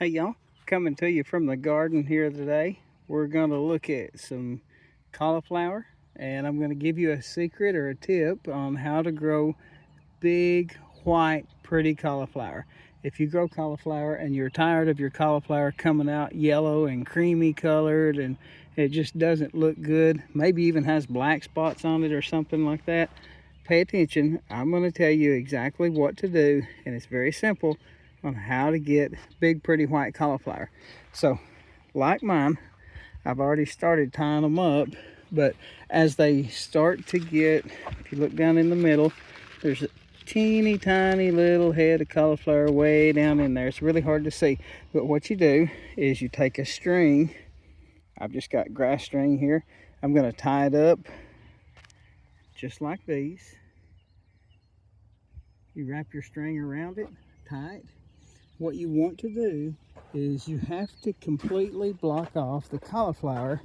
Hey y'all, coming to you from the garden here today. We're going to look at some cauliflower, and I'm going to give you a secret or a tip on how to grow big, white, pretty cauliflower. If you grow cauliflower and you're tired of your cauliflower coming out yellow and creamy colored and it just doesn't look good, maybe even has black spots on it or something like that, pay attention. I'm going to tell you exactly what to do, and it's very simple on how to get big, pretty white cauliflower. So, like mine, I've already started tying them up, but as they start to get, if you look down in the middle, there's a teeny tiny little head of cauliflower way down in there. It's really hard to see, but what you do is you take a string. I've just got grass string here. I'm going to tie it up just like these. You wrap your string around it, tie it. What you want to do is you have to completely block off the cauliflower,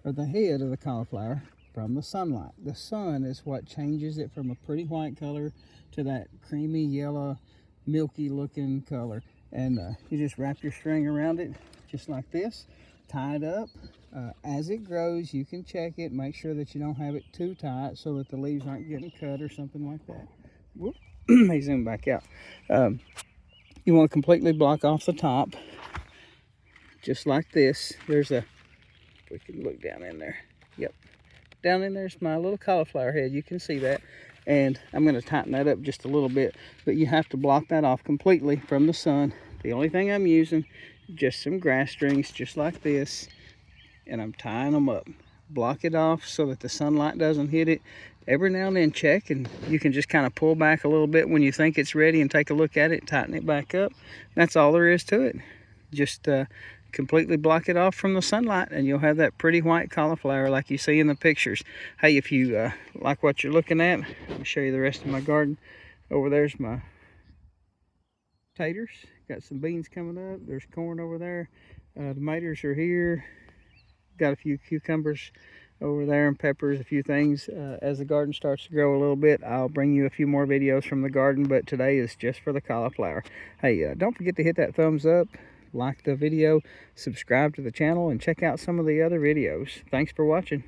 or the head of the cauliflower, from the sunlight. The sun is what changes it from a pretty white color to that creamy yellow, milky looking color. And you just wrap your string around it just like this, tie it up. As it grows, you can check it, make sure that you don't have it too tight so that the leaves aren't getting cut or something like that. Whoop. Let me zoom back out. You want to completely block off the top, just like this. There's a, if we can look down in there. Yep, down in there's my little cauliflower head. You can see that. And I'm going to tighten that up just a little bit, but you have to block that off completely from the sun. The only thing I'm using, just some grass strings, just like this, and I'm tying them up. Block it off so that the sunlight doesn't hit it. Every now and then check, and you can just kind of pull back a little bit when you think it's ready and take a look at it, tighten it back up. That's all there is to it. Just completely block it off from the sunlight and you'll have that pretty white cauliflower like you see in the pictures. Hey, if you like what you're looking at, I'll show you the rest of my garden. Over there's my taters. Got some beans coming up. There's corn over there. Tomatoes are here. Got a few cucumbers over there and peppers, a few things. As the garden starts to grow a little bit, I'll bring you a few more videos from the garden, but today is just for the cauliflower. Hey, don't forget to hit that thumbs up, like the video, subscribe to the channel, and check out some of the other videos. Thanks for watching.